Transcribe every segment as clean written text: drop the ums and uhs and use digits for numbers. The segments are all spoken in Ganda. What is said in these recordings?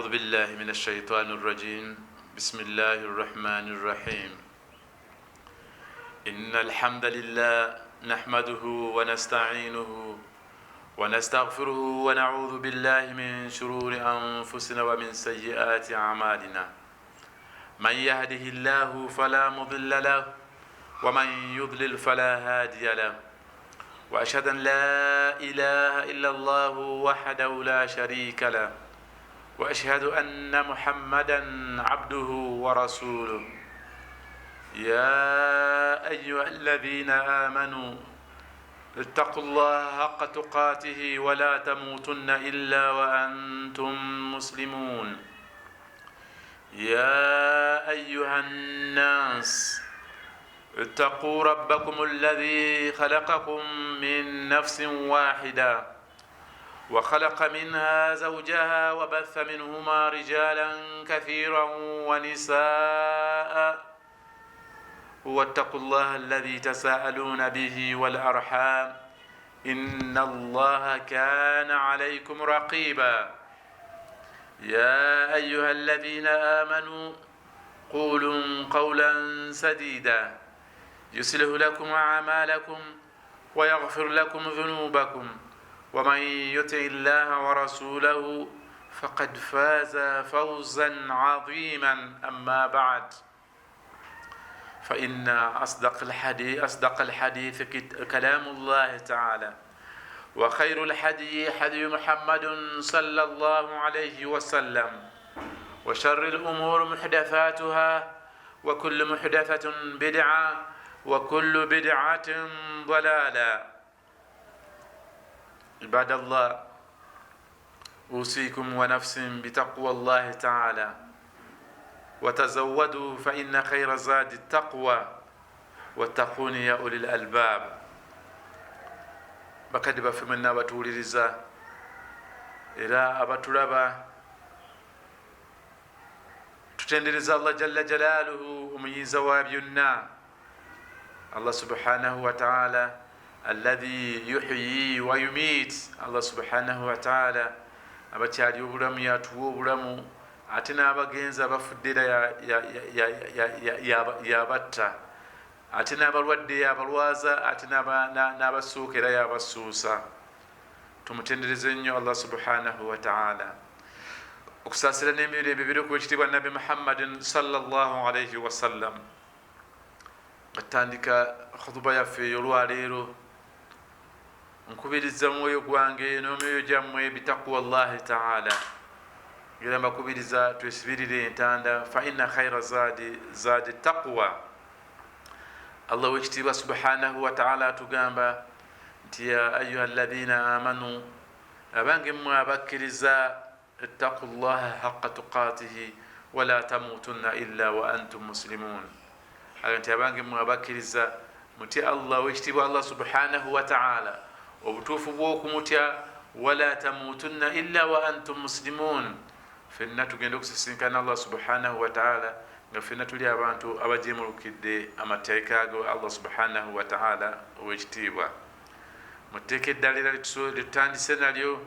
أعوذ بالله من الشيطان الرجيم بسم الله الرحمن الرحيم إن الحمد لله نحمده ونستعينه ونستغفره ونعوذ بالله من شرور أنفسنا ومن سيئات أعمالنا من يهده الله فلا مضل له ومن يضلل فلا هادي له وأشهد أن لا إله إلا الله وحده لا شريك له وأشهد أن محمدا عبده ورسوله يا أيها الذين آمنوا اتقوا الله حق تقاته ولا تموتن إلا وأنتم مسلمون يا أيها الناس اتقوا ربكم الذي خلقكم من نفس واحدة وخلق منها زوجها وبث منهما رجالا كثيرا ونساء واتقوا الله الذي تساءلون به والأرحام إن الله كان عليكم رقيبا يا أيها الذين آمنوا قولوا قولا سديدا يصلح لكم أعمالكم ويغفر لكم ذنوبكم ومن يطع الله ورسوله فقد فاز فوزا عظيما أما بعد فإن أصدق الحديث كلام الله تعالى وخير الحديث حديث محمد صلى الله عليه وسلم وشر الأمور محدثاتها وكل محدثة بدعة وكل بدعة ضلالة عباد الله أوصيكم ونفس بتقوى الله تعالى وتزودوا فإن خير زاد التقوى واتقون يا أولي الألباب bakadi baffe mwenna abatuwuliriza era abatulaba tutendereza Allah jalla jalaaluhu omuyiza wa byonna Allah subhanahu wa ta'ala alladhi yuhyi wa yumit Allah subhanahu wa ta'ala abakyali obulamu yatuwa obulamu ate n'abagenzi abafuddera yabatta ate n'abalwadde yabalwaza ate n'abasuukera yabasuusa tumutendereze nnyo Allah subhanahu wa ta'ala okusaasira n'emirembe biri ku ekitiibwa nabi Muhammadin sallallahu alayhi wa sallam atandika khutuba yaffe ey'olwaleero nkubiriza mwoyo gwange n'omwoyo gyammwe bitaqwa Allahi ta'ala ngera mbakubiriza twesibirire entanda fa inna khayra zadi taqwa Allah wekitiibwa subhanahu wa ta'ala atugamba nti ya ayuha alladhina amanu abange mmwe abakkiriza ittaqu llaha haqqa tuqatihi wala tamutunna illa wa antum muslimun nti abange mmwe abakkiriza mutya Allah wekitiibwa Allah subhanahu wa ta'ala obutuufu bw'okumutya wala tamutunna illa wa antum muslimun fenna tugenda okusisinkana Allah subhanahu wa ta'ala nga fenna tuli abantu abajemulukidde amateeka ago Allah subhanahu wa ta'ala owekitiibwa muteeka eddalira litutandise nalyo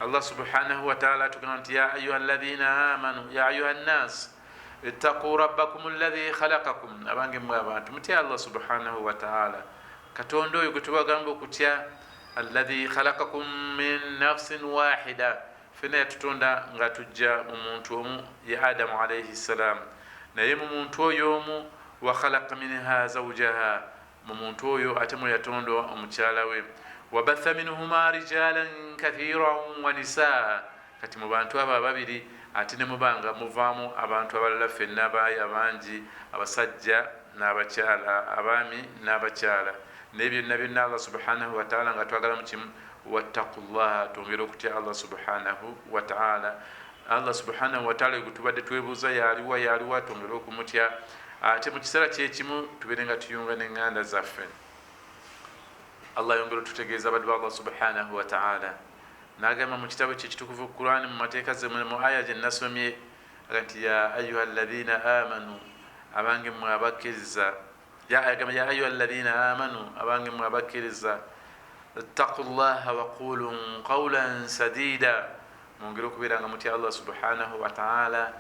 Allah subhanahu wa ta'ala atugamba nti ya ayuha alladhina amanu ya ayuha nnas ittaqu rabbakum alladhi khalaqakum abange mmwe abantu mutya Allah subhanahu wa ta'ala katonda oyo gwe tubagamba okutya alladhi khalaqakum min nafsin wahida fena yatutonda nga tujja mu muntu omu ya Adamu alayhi salam naye mu muntu oyo omu wa khalaqa minha zawjaha mu muntu oyo ate mwe yatonda omukyala we wabatha minhuma rijalan kathiran wa nisaa kati mu bantu abo ababiri ate ne mubanga muvaamu abantu abalala fenna abayi abangi abasajja n'abakyala abaami n'abakyala naye byonna byonna Allah subhanahu wa ta'ala nga twagala mu kimu wattaqullaha tongera okutya Allah subhanahu wa ta'ala Allah subhanahu wa ta'ala gutubadde twebuuza yaliwa tongera okumutya ate mu kiseera kyekimu tubeere nga tuyunga n'eŋŋanda zaffe Allah yongera tutegeeza baddu ba Allah subhanahu wa ta'ala n'agamba mu kitabo kye kitukuvu Qur'an mu mateeka ze mu aya gye nasomye nti ya ayuha alladhina amanu abange mmwe abakkiriza ya ayuha alladhina amanu abange mmwe abakkiriza اتقوا الله وقولوا قولا سديدا mwongere okubeeranga mutya Allah subhanahu wa ta'ala.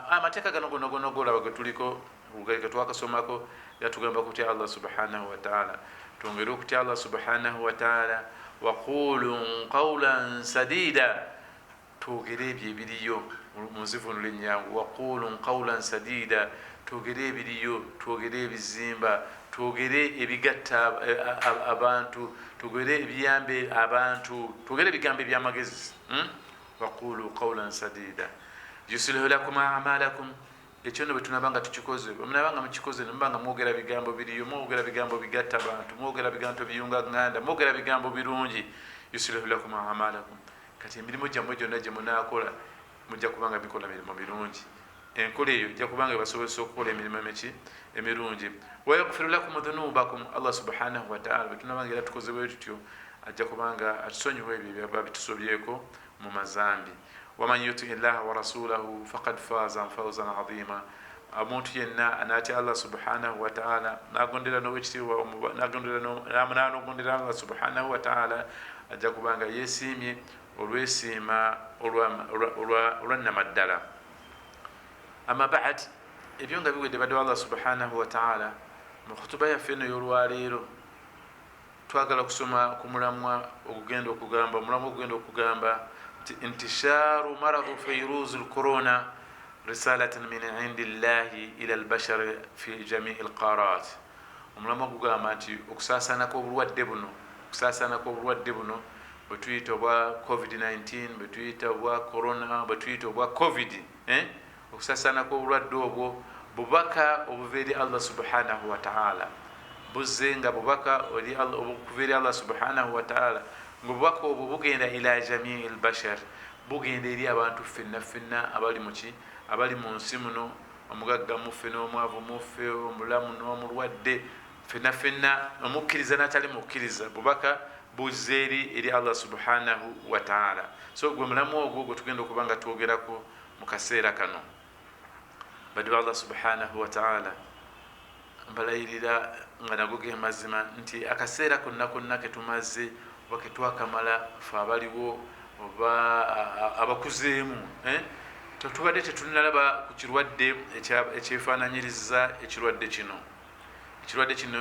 Amateeka gano gonna golaba getuliko getwakasomako gatugamba kutya Allah subhanahu wa ta'ala. Twongere okutya Allah subhanahu wa ta'ala. Waqulu qawlan sadida, twogere ebyo ebiriyo munzivunula ennyangu. Waqulu qawlan sadida, twogere ebiriyo, twogere ebizimba, twogere ebigatta abantu, twogere ebiyambe abantu, twogere ebigambo ebyamagezi. Waqulu qawlan sadida yuslihu lakum a'malakum. Ekyo nno bwe tunabanga tukikoze, bwe munabanga mukikoze ne mubanga mwogera bigambo biriyo, mwogera bigambo bigatta abantu, mwogera bigambo biyunga nganda, mwogera bigambo birungi. Yuslihu lakum a'malakum, kati emirimu gyammwe gyonna gye munaakola mujja kubanga bikola mirimu mirungi. Enkola eyo ejja kubanga ebasobozesa okukola emirimu emirungi. Wa yaghfiru lakum dhunubakum, Allah subhanahu wa ta'ala bwe tunabanga era tukoze bwe tutyo ajja kubanga atusonyiwa ebyo byaba bitusobyeko mu mazambi. Waman yuti illaha wa rasulahu faqad faza fawzan azima. Omuntu yenna anaatya Allah subhanahu wa ta'ala n'agondera n'owekitiibwa n'agondera Allah subhanahu wa ta'ala ajja kubanga yeesiimye olwesiima olwannamaddala. Amma ba'd, ebyo nga biwedde badde Allah subhanahu wa ta'ala mu khutuba yaffe eno y'olwaleero twagala kusoma ku mulamwa ogugenda okugamba انتشار مرض فيروز الكورونا رسالة من عند الله إلى البشر في جميع القارات. Omulama gugamba nti okusaasana kw'obulwadde buno bwe tuyita obwa COVID-19, bwe tuyita obwa corona, bwe tuyita obwa covid, okusaasana kw'obulwadde obwo bubaka obuva eri Allah subhanahu wa ta'ala. Buzze nga bubaka obuva eri Allah subhanahu wa ta'ala. Ngubaka obwo bugenda ila jamii albashar, bugenda eri abantu ffenna abali mu nsi muno, omugagga muffe n'omwavu muffe, omulamu n'omulwadde, ffenna omukkiriza n'atali mukkiriza, bubaka buzze eri Allah subhanahu wa ta'ala. So gwe mulamu ogwo gwe tugenda okuba nga twogerako mu kaseera kano. Badde Allah subhanahu wa ta'ala mbalayirira nga nago ge mazima nti akaseera konna ke tumaze oba ke twakamala fe abaliwo oba abakuzeemu, tubadde tetunalaba ku kirwadde ekyefaananyiriza ekirwadde kino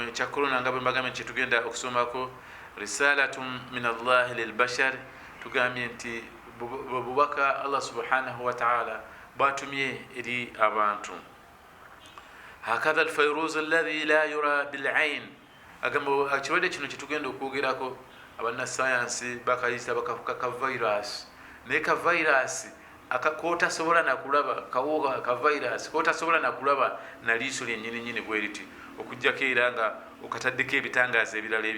ekya korona, nga bwe mbagambye nti tugenda okusomako risalatun min Allahi lilbashar. Tugambye nti bubaka Allah subhanahu wa ta'ala bwatumye eri abantu. Hakadha alfayruz alladhi la yura bil'ain, agamba ekirwadde kino kyetugenda okwogerako abannasayansi bakayita ka virus. Naye ka virus kotasobola nakulaba, kawuka ka virus kotasobola nakulaba na liiso lyennyini bwe liti, okujjako era nga okataddeko ebitangaaza ebirala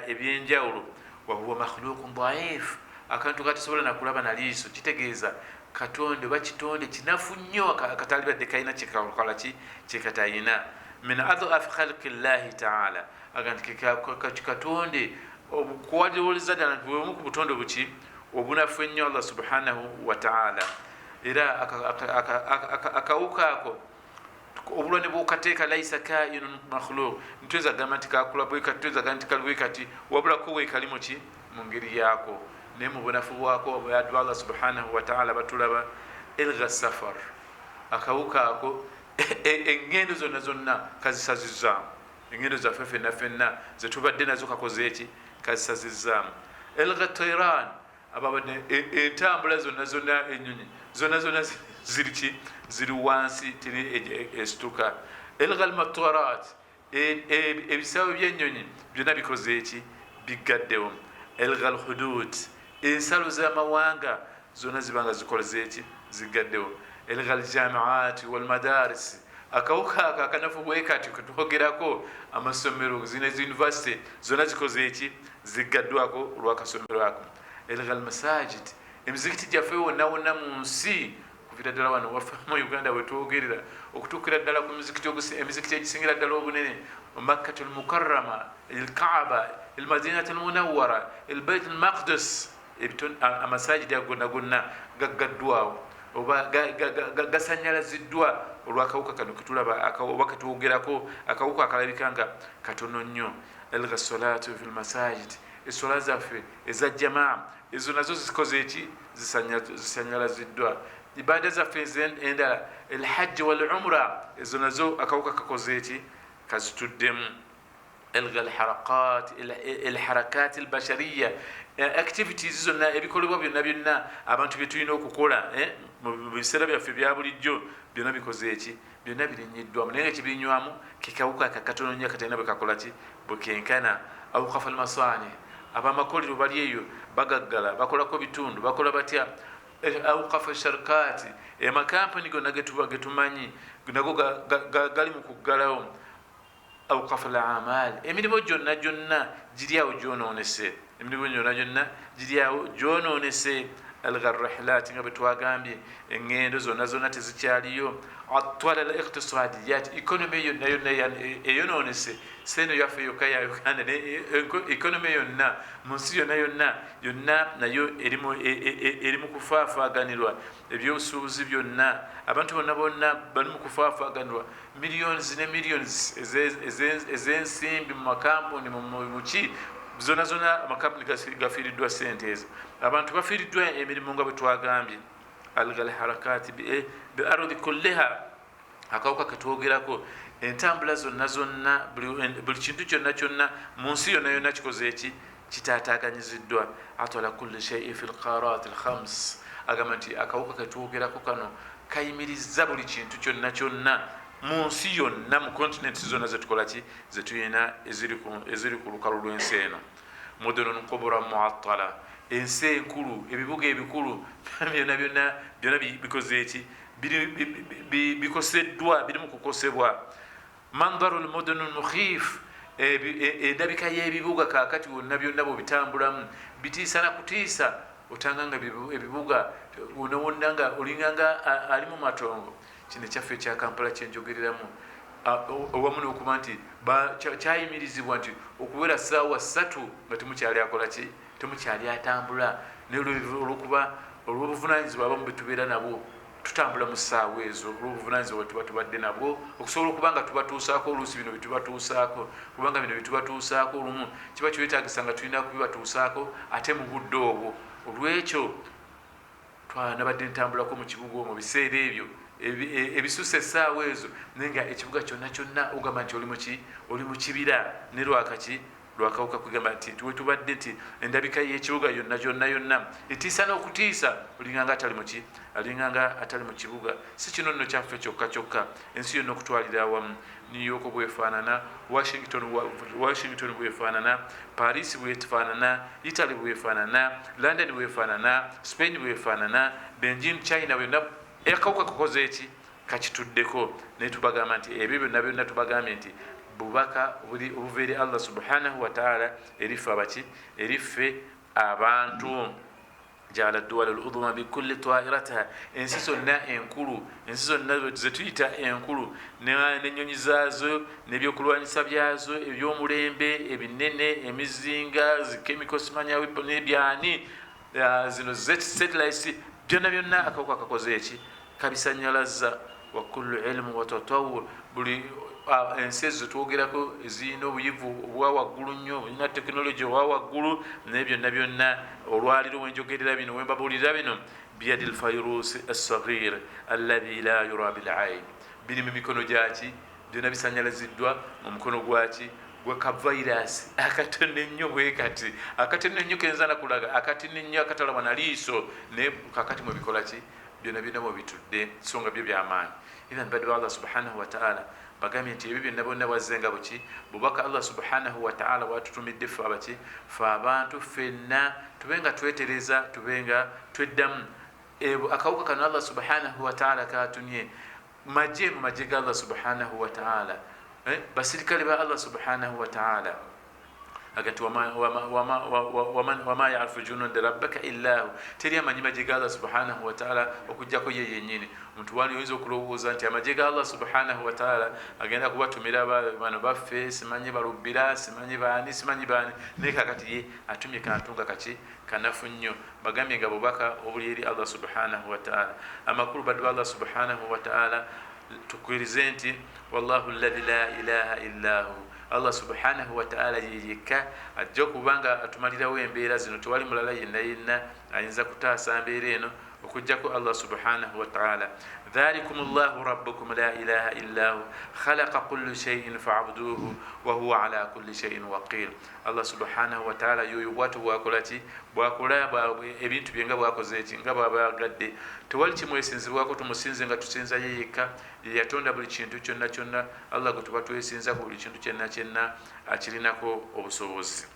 ebyenjawulo. Wahuwa makhluqun dhaif, akantu katasobola nakulaba na liiso kitegeeza katonde oba kitonde kinafu nnyo akatali badde kalina kyekatayina. Min adhafi khalqi llahi ta'ala, aganti katonde okuwaliwoliza ddala nti bwemu ku butonde buki obunafu ennyo Allah subhanahu wa ta'ala. Era akawuka ako obulwane bwokateeka laisa kainun makhluq, ntweza gamba nti kakula bwe kati, tweza gamba nti kali bwe kati, wabulako we kali muki mu ngeri yaako. Naye mu bunafu bwako bayaddu Allah subhanahu wa ta'ala batulaba ilgha safar, akawuka ako engendo zonna kazisazizaamu, engendo zaffe ffenna zetubadde nazo kakoze eki kazisazizaamu. Ilgha tiran, ababadde entambula zonna ennyonyi zonna ziri wansi tiri esituka. Ilgha almatarat, ebisaawe by'ennyonyi byonna bikoze eki bigaddewo. Ilgha alhudud, ensalo z'amawanga zonna zibanga zikoleze eki zigaddewo. Ilgha aljamiat walmadaris, akawuka ako akanafu bwe kati ketwogerako amasomero zino university zonna zikoze eki zigaddwako olw'akasomero ako. Ilgha almasajid, emizikiti gyaffe wonna mu nsi kuvira ddala wano waffe mu Uganda wetwogerera okutuukira ddala ku emizikiti egisingira ddala obunene, Makkatul Mukarrama, Kaaba, Madinatul Munawwara, Bait al-Maqdis, amasajidi gonna gaggaddwawo oba gasanyalaziddwa olw'akawuka kano ketulaba oba ketwogerako, akawuka akalabika nga katono nnyo. Ilgha salatu fil masajid, essola zaffe eza jamaa ezo nazo zikoze eki zisanyalaziddwa ibada zaffe endala elhajji wal umra ezo nazo akawuka kakoze eki kazituddemu elga alharakat albashariya activities zonna ebikolebwa byonna byonna abantu byetulina okukola mu biseera byaffe bya bulijjo byonna bikoze eki byonna birinyiddwamu naye nga kibinywamu kikawuka kakatono nnyo katalina bwe kakola ki bwe kenkana awukafa almasani abamakolero bali eyo bagaggala bakolako bitundu bakola batya awukafa sharkati amakampani gonna getumanyi nago gali mu kuggalawo awukafa alamal emirimu gyonna gyonna giri awo gyonoonese emirimu gyonna gyonna giri awo gyonoonese algarrahlat nga bwe twagambye eŋŋendo zonna zonna tezikyaliyo atwala al iqtisadiyat economy yonna yonna eyonoonese seeno yaffe yokka ya uganda economy yonna mu nsi yonna yonna nayo eri mu kufaafaaganirwa ebyobusuubuzi byonna abantu bonna bali mu kufaafaaganirwa millions ne millions ez'ensimbi mu makampuni muki zonna amakampuni gafiiriddwa sente ezo abantu bafiiriddwa emirimu nga bwe twagambye algal harakati bi ardi kulliha akawuka ketwogerako entambula zonna buli kintu kyonna mu nsi yonna kikoze eki kitaataaganyiziddwa atwala kulli shay'in fi lqarat alkhams agamba nti akawuka ketwogerako kano kayimiriza buli kintu kyonna mu nsi yonna mu kontinenti zonna zetukolaki zetuyina eziri ku lukalu lw'ensi eno mudunun kubura muattala ensi enkulu ebibuga ebikulu byonna bikoze eki bikoseddwa biri mu kukosebwa mandaru lmudun mukhif endabika y'ebibuga kakati wonna byonna bwebitambulamu bitiisa na kutiisa otanga nga ebibuga wonna nga olinganga ali mu matongo kino ekyaffe ekya Kampala kyenjogereramu owamu n'okuba nti kyayimirizibwa nti okubeera ssaawa 3 nga temukyali akola ki temukyali atambula naye olwokuba olw'obuvunanyizibwa abamu betubeera nabwo tutambula mu ssaawa ezo olw'obuvunanyizibwa bwe tuba tubadde nabwo okusobola okuba nga tubatuusaako oluusi bino byetubatuusaako kubanga bino byetubatuusaako olumu kiba kiwetaagisa nga tulina kubibatuusaako ate mu budde obwo olwekyo twanabadde ntambulako mu kibuga omwo biseera ebyo ebisusa essaawa ezo naye nga ekibuga kyonna ogamba nti oli mu kibira ne lwakawuka kugamba nti wetubadde nti endabika y'ekibuga yonna etiisa n'okutiisa olinganga atali mu kibuga si kino nno kyaffe kyokka ensi yonna okutwalira awamu New York bwefaanana Washington bwefaanana Paris bwefaanana Italy bwefaanana London bwefaanana Spain bwefaanana Beijing China bwonna akawuka kakoze eki kakituddeko naye tubagamba nti ebyo byonna tubagambye nti bubaka obuva eri Allah subhanahu wa ta'ala eriffe abantu jala duwal al-udhma bi kulli ta'iratiha ensi zonna enkulu ensi zonna zetuyita enkulu n'ennyonyi zaazo n'ebyokulwanyisa byazo ebyomulembe ebinene emizinga chemical simanya weapon n'ebyani zino satellites byonna akawuka kakoze eki kabisanyalaza wa kullu ilmu wa tatawur buli ensi ezo twogerako ezirina obuyivu obwa waggulu nnyo bulina tekinologi obwa waggulu naye byonna olwaliro wenjogerera bino wembabuulira bino biyadi lfairusi assaghir alladhi la yura bilain biri mu mikono gyaki byonna bisanyalaziddwa mu mukono gwaki gwakavairasi akatono ennyo bwekati akatono ennyo kenza nakulaga akatono ennyo akatalabwa na liiso naye kakati mwebikola ki byonna mwebitudde so nga byo byamaanyi even badde Allah subhanahu wa ta'ala bagambye nti ebyo byonna bwazzenga buki bubaka Allah subhanahu wa ta'ala bwatutumidde ffe abaki ffe abantu ffenna tubenga twetereza tubenga tweddamu akawuka kano Allah subhanahu wa ta'ala katumye majje mu majje ga Allah subhanahu wa ta'ala basirikale ba Allah subhanahu wa ta'ala agati wama ya'rifu junuda rabbaka illa hu teri amanyi majje ga Allah subhanahu wa ta'ala okujjako ye yennyini omuntu wali oyinza okulowooza nti amajje ga Allah subhanahu wa ta'ala agenda kubatumira bano baffe simanyi balubbira simanyi baani naye kakati ye atumye kantu nga kaki kanafu nnyo bagambye nga bubaka obuli eri Allah subhanahu wa ta'ala amakulu badde Allah subhanahu wa ta'ala tukkirize nti wallahu alladhi la ilaha illa hu, Allah subhanahu wa ta'ala yekka ajja okubanga atumalirawo embeera zino. Tewali mulala yenna yenna ayinza kutaasa mbeera eno okujjako Allah subhanahu wa ta'ala. dhalikum allahu rabbukum la ilaha illa hu khalaqa kulli shay'in fa'buduhu wa huwa ala kulli shay'in waqir. Allah subhanahu wa ta'ala yoyo bwatu bwakolaki bwakola ebintu bye nga bwakoze eki nga bwabagadde. Tewali kimwesinzibwako tumusinze nga tusinza ye yekka, yatonda buli kintu kyonna kyonna. Allah gwe tuba twesinza ku buli kintu kyonna kyonna akirinako obusobozi.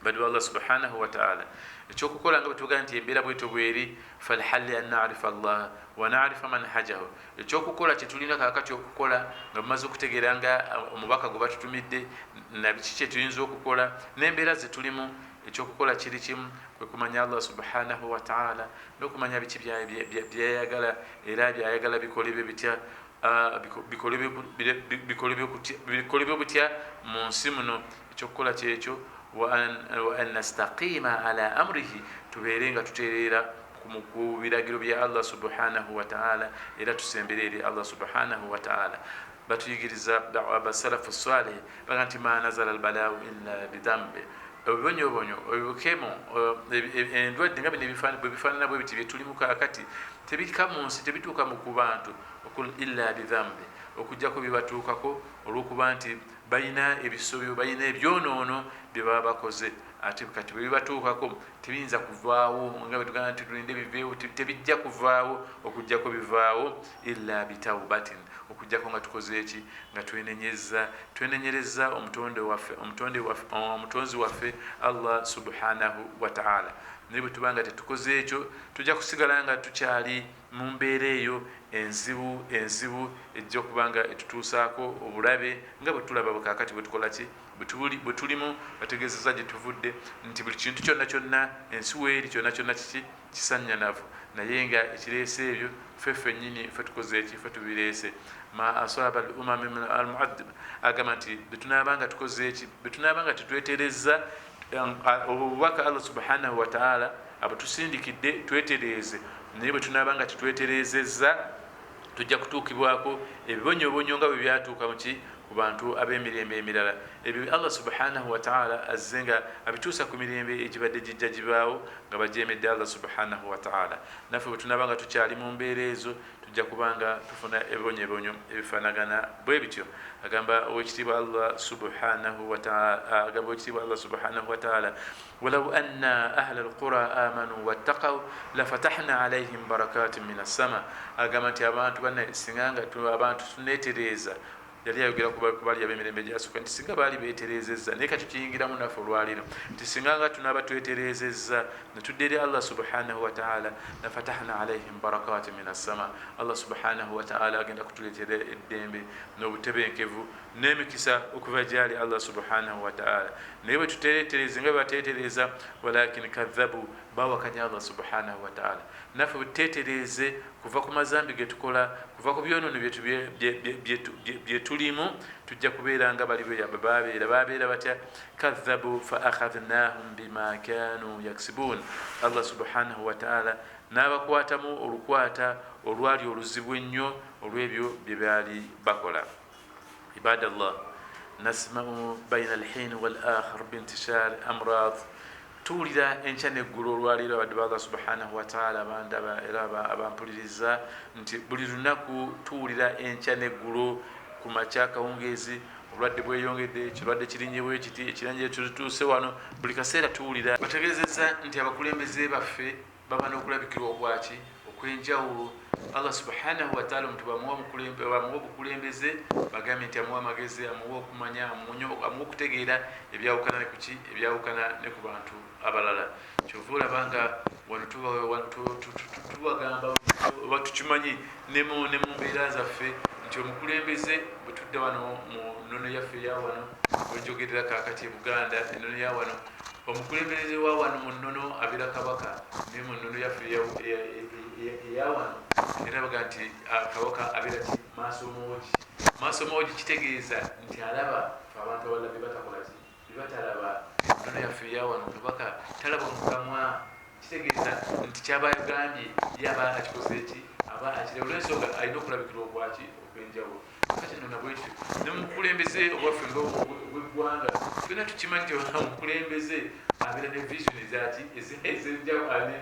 Badu Allah subhanahu wa ta'ala ekyokukola nga bwetuga nti embeera bwetu bweri falhalli an na'rifa Allah wa na'rifa manhajahu. Ekyokukola kyetulina kakati okukola nga bumaze okutegeera nga omubaka gwe batutumidde na biki kyetuyinza okukola n'embeera zetulimu. Ekyokukola kiri kimu kwe kumanya Allah subhanahu wa ta'ala n'okumanya biki byayagala era byayagala bikolebwe bitya bikolebwe butya mu nsi muno. Ekyokukola kyekyo wa an nastaqima ala amrihi, tubeere nga tutereera ku biragiro bya Allah subhanahu wa ta'ala era tusembere eri Allah subhanahu wa ta'ala. Batuyigiriza basalafu salih baga nti ma nazala albala'u illa bidambi. Obubonyobonyo obukemo endwadde nga bino bifaanana bwe biti byetulimu kakati tebika mu nsi, tebituuka mu ku bantu okul illa bidhambi, okujjako bibatuukako olw'okuba nti balina ebisobyo, balina ebyonoono bye baba bakoze. Ate kati bwe bibatuukako tebiyinza kuvaawo nga bwe tugamba nti tulinde biveewo, tebijja kuvaawo okujjako bivaawo illa bitawbatin, okujjako nga tukoze eki, nga twenenyereza omutonzi waffe Allah subhanahu wa ta'ala. Naye bwe tubanga tetukoze ekyo tujja kusigala nga tukyali mu mbeera eyo enzibu ejja okubanga etutuusaako obulabe nga bwe tulaba bwekakati bwe tukola ki bwe tulimu. Bategeezeza gye tuvudde nti buli kintu kyonna kyonna ensi weeri kyonna kyonna kiki kisannyanavu, naye nga ekireese ebyo ffe nnyini ffe tukoze eki, ffe tubireese. ma asaba al umami min al mu'addib, agamba nti bwe tunaabanga tukoze eki, bwe tunaabanga tetwetereza obubaka Allah subhanahu wa ta'ala abatusindikidde twetereeze, naye bwe tunaabanga tetweterezezza tujja kutuukibwako ebibonyobonyo nga bwe byatuuka muki ku bantu ab'emirembe emirala. Ebyo Allah subhanahu wa ta'ala azze nga abituusa ku mirembe egibadde gijja gibaawo nga bajeemedde Allah subhanahu wa ta'ala. Naffe bwe tunaabanga tukyali mu mbeera ezo tujja kubanga tufuna ebibonyobonyo ebifaanagana bwe bityo. Agamba owekitiibwa Allah subhanahu wa ta'ala walau anna ahla alqura amanu wattaqaw lafatahna alayhim barakatin min as-sama. Agamba nti abantu banne singanga abantu tuneetereeza, yali ayogera ku bali ab'emirembe gyasooka nti singa baali beeterezezza, naye kati kiyingiramu naffe olwaliro nti singanga tunaaba tweterezezza ne tudda eri Allah subhanahu wa ta'ala lafatahna alayhim barakatin min as-sama. Allah subhanahu wa ta'ala agenda kutuleetera eddembe n'obutebenkevu n'emikisa okuva gyali Allah subhanahu wa ta'ala. Naye bwe tuteretereze nga bwe bateetereza walakin kadhabu, bawakanya Allah subhanahu wa ta'ala. Naffe bwe tuteetereze kuva ku mazambi ge tukola, kuva ku byonoono bye tulimu, tujja kubeera nga bali babeera batya kadhabu fa akhadhnahum bima kanu yaksibun. Allah subhanahu wa ta'ala n'abakwatamu olukwata olwali oluzibu ennyo olw'ebyo bye baali bakola. Ibadallah, nasma'u bayna al-hin wal-akhir bintishar amrad. Tuwulira enkya n'eggulu olwaliro abaddu ba Allah subhanahu wa ta'ala abandaba era abampuliriza nti buli lunaku tuwulira enkya n'eggulu ku makya kawungeezi obulwadde bweyongedde, ekirwadde kirinnye bwe kiti, ekiranje ekitutuuse wano, buli kaseera tuwulira. Bategeezezza nti abakulembeze baffe baba n'okulabikirwa okwaki okw'enjawulo. Allah subhanahu wa ta'ala omuntu bamuwa obukulembeze bagambye nti amuwa amagezi, amuwa okumanya, amuwa okutegeera ebyawukana ne kuki ebyawukana ne ku bantu abalala. Kyova olaba nga wano tubagamba oba tukimanyi ne mu mbeera zaffe nti omukulembeze bwe tudda wano mu nnono yaffe eya wano wenjogerera kakati e Buganda, ennono ya wano, omukulembeze wa wano mu nnono abeera kabaka, ne mu nnono yaffe eya wano era baga nti kabaka abeera ki maaso moogi, kitegeeza nti alaba abantu abalala bye batakola ki bye batalaba. Ennono yaffe eya wano kabaka talaba mukamwa, kitegeeza nti kyaba yagambye yaba akikoze eki aba aba akire olw'ensonga alina okulabikira okwaki okwenjawulo kati nno nabwekyo ne mukulembeze obwaffe bweggwanga tugenda tukimanyi nti omukulembeze abeera ne vision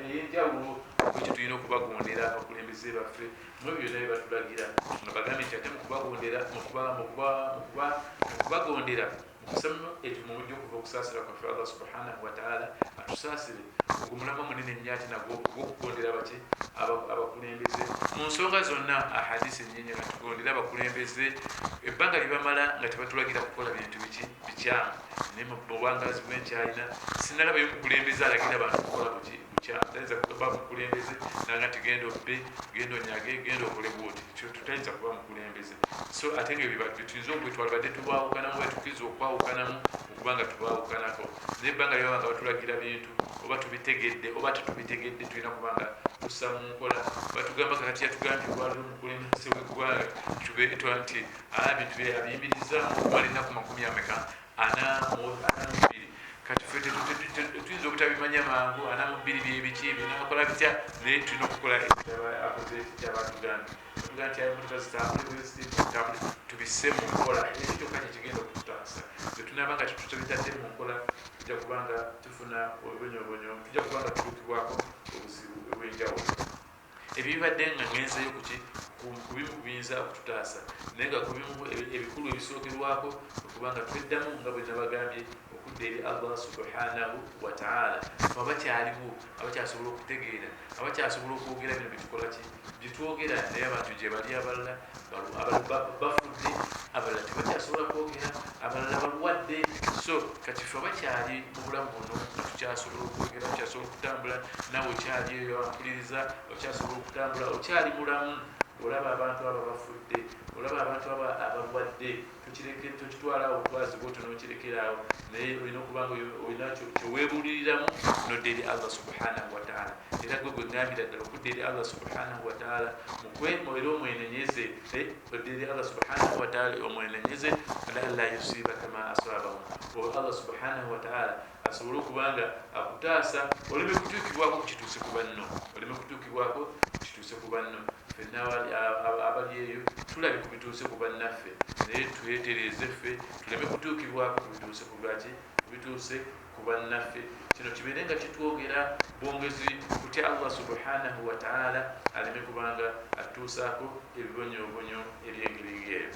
eyenjawulo ekyo tulina okubagondera abakulembeze baffe mu byonna byebatulagira nga bagambye nti ate mukubagondera mukubagondera mukusema ekyo mumujja okuva okusaasira kwaffe Allah subhanahu wataala atusaasire ogumulama munene nnyo ati nagwo gwokugondera baki abakulembeze mu nsonga zonna ahadisi ennyingi nga tugondera abakulembeze ebbanga lyebamala nga tebatulagira kukola bintu bikyamu naye mu buwangazi bwenkyalina sinalabayo mukulembeze alagira abantu kukola tayinza kuba mukulembeze nanga nti genda obbe genda onyage genda okole bwoti tutayinza kuba mukulembeze so ate nga byetuyinza okwetwala badde tubawukanamu bwetukiriza okwawukanamu okubanga tubawukanako naye ebbanga lyebanga batulagira bintu oba tubitegedde oba tetubitegedde tulina kubanga tussa mu nkola batugamba kakati yatugambye olwaliro omukulembeze weggwanga tubeetwa nti bintu byabiyimirizamu okumala ennaku 42 kati ffe tuyinza obutabimanya mangu 42 byebiki binakola bitya naye tulina okukola akoze ekyabatugambye tuga nti ayemotoka zitambule tubisse mu nkola ekyo kyokka kyekigenda okututaasa bwetunaba nga tetubitadde mu nkola tujja kubanga tufuna obonyobonyo tujja kubanga tutuukibwako obuzibu obwenjawulo ebyo bibadde nga ngenzeyo kubimu kubiyinza okututaasa naye nga kubimu ebikulu ebisookerwako okubanga tweddamu nga bwe nabagambye okudda eri Allah subhanahu wataala abakyaliwo abakyasobola okutegeera abakyasobola okwogera bino bitukola ki byetwogera naye abantu gye bali abalala bafudde abalala tebakyasobola kwogera abalala balwadde so kati ffe abakyali mu bulamu buno nga tukyasobola okwogera tukyasobola okutambula nawe okyali eyo ampuliriza okyasobola okutambula okyali mulamu olaba abantu abo bafudde olaba abantu abo abalwadde tokitwalawo otwazibwa oto nokirekeraawo naye olina okubanga olina kyeweebuliriramu nodda eri Allah subhanahu wataala era gwe gwengambira ddala okudda eri Allah subhanahu wataala mukwemera omwenenyeze odda eri Allah subhanahu wataala omwenenyeze lalla yusibaka ma asabahum oba Allah subhanahu wataala asobole okubanga akutaasa oleme kutuukibwako kukituuse ku banno oleme kutuukibwako kukituuse ku banno fenna abali eyo tulabe ku bituuse ku bannaffe naye twetereeze ffe tuleme kutuukibwako ku bituuse ku lwaki kubituuse ku bannaffe kino kibeere nga kitwogera bwongezi kutya Allah subhanahu wataala aleme kubanga atuusaako ebibonyobonyo ebyengeri eyo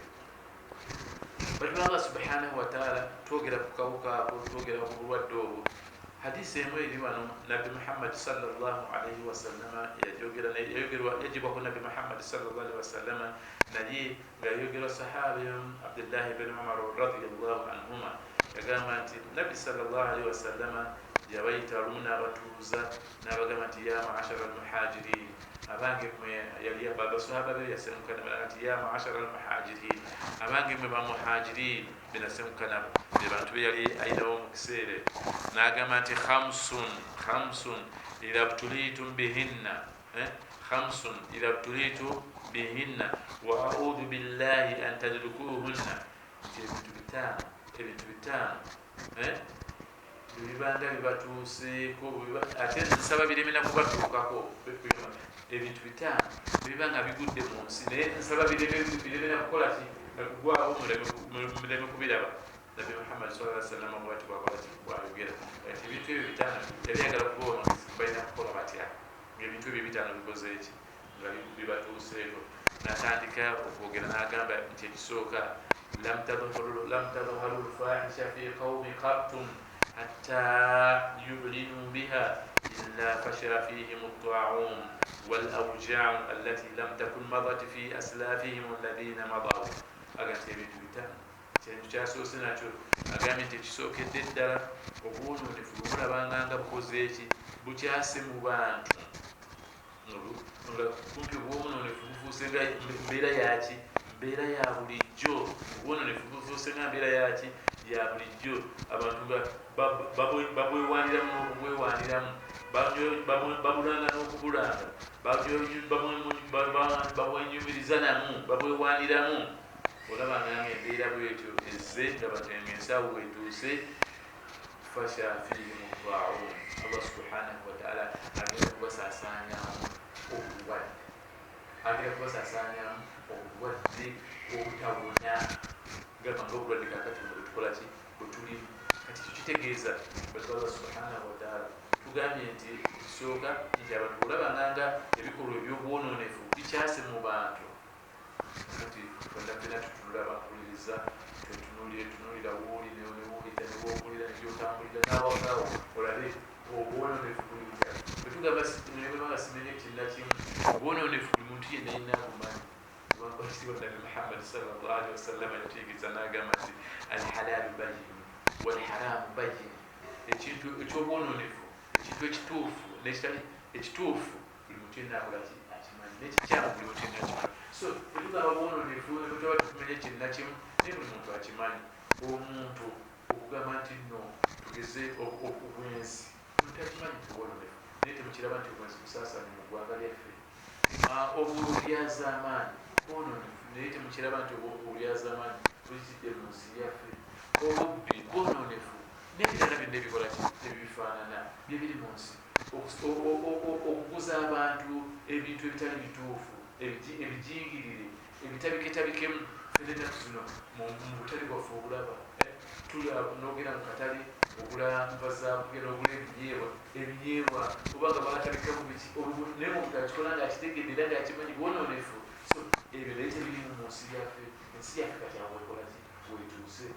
bali Allah subhanahu wataala twogera ku kawuka ako twogera ku bulwadde obwo hadisi emu eri wano nabbi Muhammad sallallahu alaihi wasallama yagibwako nabbi Muhammad sallallahu alaihi wasallama naye nga yayogerwa sahaba Abdullahi bin Umar radiyallahu anhuma yagamba nti nabbi sallallahu alaihi wasallama yabayita olumu n'abatuuza n'abagamba nti ya ma'ashara almuhajirin abange mwe yali abasahaba be yasemukana nti ya ma'ashara almuhajirin abange mwe bamuhajirin benasemukana be bantu be yali ayinawo mu kiseere n'agamba nti khamsun idha btulitum bihinna khamsun idha btulitum bihinna wa a'udhu billahi an tadrukuhunna nti ebintu bitaano bibanga bibatuuseeko ate nsaba biremena kubatuukako ebintu bitaano bibanga bigudde mu nsi naye nsaba biremena kukola ki kugwawo muleme kubiraba nabbi Muhammad sallallahu alaihi wasallam bwati bwayogera nti ebintu ebyo bitaano yali ayagala kubawa balina kukola batya ngaebintu ebyo bitaano bikoze eki nga bibatuuseeko natandika okwogera n'agamba nti ekisooka lam tadhaharu lfahisha fi qawmi qattun hatta yu'linu biha illa fasha fihim at-ta'un wal awja'u allati lam takun madat fi aslafihim alladhina madaw agati ebintu bitaano kintu kyasoose nakyo agambye nti ekisookedde ddala obwononefu bumulabanga nga bukoze eki bukyase mu bantu nga kumpi obwononefu bufuuse nga mbeera yaki mbeera ya bulijjo obwononefu bufuuse nga mbeera yaki ya bulijjo abantu nga babwewaniramu n'okubwewaniramu babulanga n'okubulanga babwenyumiriza namu babwewaniramu olabanga nga embeera bwetyo ezze nga ensawo wetuuse fasha fihim at-ta'un Allah subhanahu wataala agenda kubasaasaanyamu obulwadde agenda kubasaasaanyamu obulwadde obutabona gamba ngaobulwadde kakati bwetukolaki bwetulimu kati tukitegeeza Allah subhanahu wataala tugambye nti kisooka nti abantu olabanganga ebikolwa ebyobwononefu bikyase mu bantu kati fena tutunula bampuliriza tunulira wooli newuulira newoogulira nebyotambulira nawagawo olabe obwononefu bulija etugamba simenye kinnakimu obwononefu buli muntu yenna yina abumanyi kubanga nabi Muhammad sallallahu alaihi wasallam yatuyigiriza n'agamba nti alhalaalu bayyin walharaamu bayyin ekintu ekyobwononefu ekintu ekituufu nekitali ekituufu buli muntu yenna akolaki akimanyi nekikyamu buli muntu yenna akimanyi so etugamba bwononefu etutaba tumenye kinnakimu naye buli muntu akimanyi omuntu okugamba nti no tugeze obwenzi omuntu akimanyi tubwononefu naye temukiraba nti obwenzi busaasaanye mu ggwanga lyaffe obulyazaamaanyi bwononefu naye temukiraba nti obulyazaamaanyi buyitidde mu nsi yaffe obubbi bwononefu n'ebirala byonna ebikolaki ebibifaanana byebiri mu nsi okuguza abantu ebintu ebitali bituufu ebijingirire ebitabiketabikemu fenenaku zino mu butale bwaffe obulaba nogera mu katale ogula nva zakugera ogula ebinyeebwa obanga bakatabikamu naye omuntu akikola ngaakitegedde era ngaakimanyi bwononefu so ebyo naye tebirimu mu nsi yaffe ensi yaffe kati awekolaki wetuuse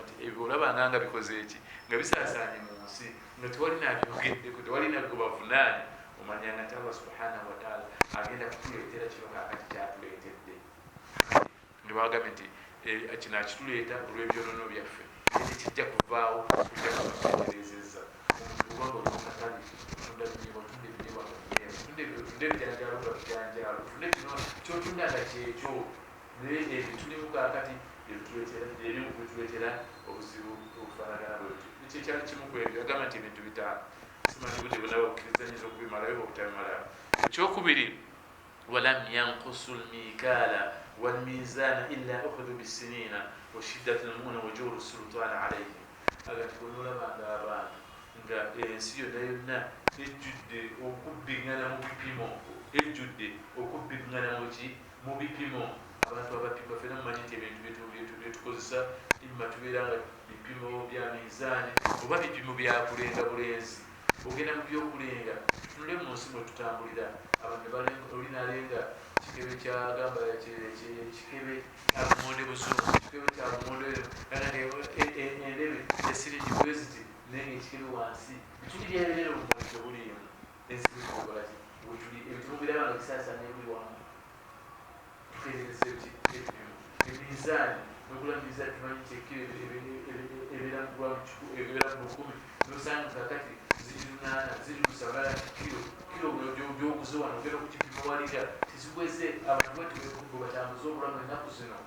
nti ebyo olabanga nga bikoze eki nga bisaasaanye mu nsi nga tewalinabyogeddeku tewalinago bavunaanye omanyanga nti Allah subhanahu wataala agenda kutuleetera kino kakati kyatuleetedde nga bagambye nti kino akituleeta olw'ebyonono byaffe ekijja kuvaawo kujja kubateerezeza omuntu kubanga olumukatale otunda binyebwa otunda ebinyebwa otunda ebijanjalo nga bijanjalo otunda kino kyotunda nga kyekyo naye ebyo tulimu kakati ebimu bituleetera obuzibu obufaanagana bwetyo ekyo ekyali kimu ku ebyo agamba nti ebintu bitaano simanyi budde bunaba okkirizanyiza okubimalayo obutabimalayo ekyokubiri walam yankusu lmikaala walmizana illa ukhudhu bisinina washiddat lmuna wajuru sultana alaihim agati bwenolabanga abantu nga ensi yonna yonna ejjudde okubbiŋŋana mu bipimo ejjudde okubbiŋŋana mu bipimo abantu abapima fena mumanyi nti ebintu byetukozesa imma tubeera nga bipimo bya mizaani oba bipimo byakulenga bulenzi ogenda mu byokulenga tutunule mu nsi mwe tutambulira abantu olinalenga kikebe kyagamba kikebe abumonde buzungu kikebe kyabumonde endebe esiringi bweziti naye ekikebe wansi bituli byebirera omumuliro bulimu ensibikolaki wetuli ebipimo biraba nga bisaasana ebuli wamu tuterereza ebipimo emizaani nokula mizaani tumanyi kyekiro ebera mu 10 nosanga kakati ziri kusabala kilo byoguze wano ogenda okukipima walira tizigweze abantu bwetubekungo batambuze obulamu ennaku zino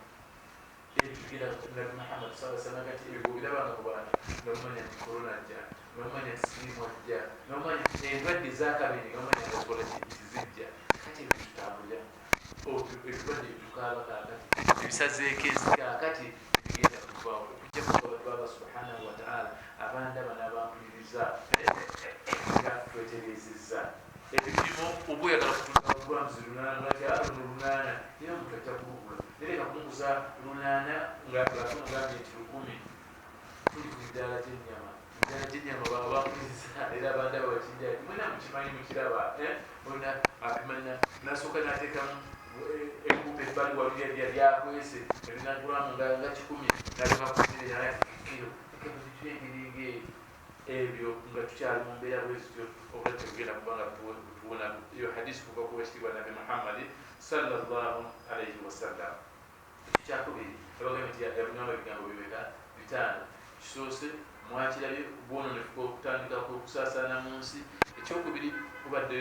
ebitugenda nabi Muhammad sallallahu kati ebyo birabanga ku bantu ngamumanya nti korona ajja ngamumanya nti sirimu ajja ngamumanya endwadde zakabiri ngamumanya ngazikola tizijja kati ebyo tutambulira ebirwadde bitukaaba kakati ebisazeeko ezikakati bigenda kuvaawo okujja kuba Allah subhanahu wataala abandaba n'abampuliriza nga twetereezezza ebipimo oba oyagala kutunda bulwamuzi lunaana lunaana era omuntu ajja kulugula nereka kunguza lunaana ngaatongambye nti 10 tuli ku midaala gy'ennyama babampuliriza era abandaba bakijja mwena mukimanyi mukiraba ona apimanya nasooka nateekamu ekupa ebbali walulya lyakwese elinagulamu nga 10 nalemakumirera kilo bitulengeringa ebyo nga tukyali mu mbeera bwezityo oba tegenda kubanga tuwona iyo hadisi kuva kuwekitibwa nabi Muhammad sallallahu alaihi wasallam kyakubiri abagambe nti yabunyanga ebigambo biweka 5 kisoose mwakirabye bwononefu okutandika okusaasaana mu nsi ekyokubiri kubadde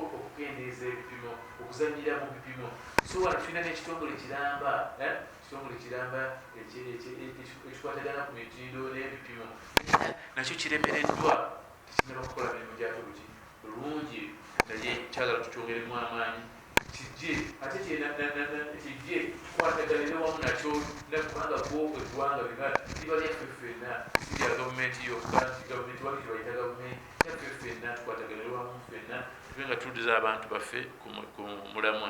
okukendeeza ebipimo okuzanyira mu bipimo so wano tulina n'ekitongole kiramba ekikwatagana ku mitindo n'ebipimo nakyo kiremereddwa tekinaba kukola mirimu gyakyo bulungi naye kyagala tukyongeremu amaanyi kijje ate kijje tukwataganire wamu nakyo nakubanga gwowe eggwanga liba lyaffe ffenna si lya gavumenti yokka nti gavumenti wali kibayita gavumenti yaffe ffenna tukwataganire wamu ffenna tube nga tuddiza abantu baffe ku mulamwa.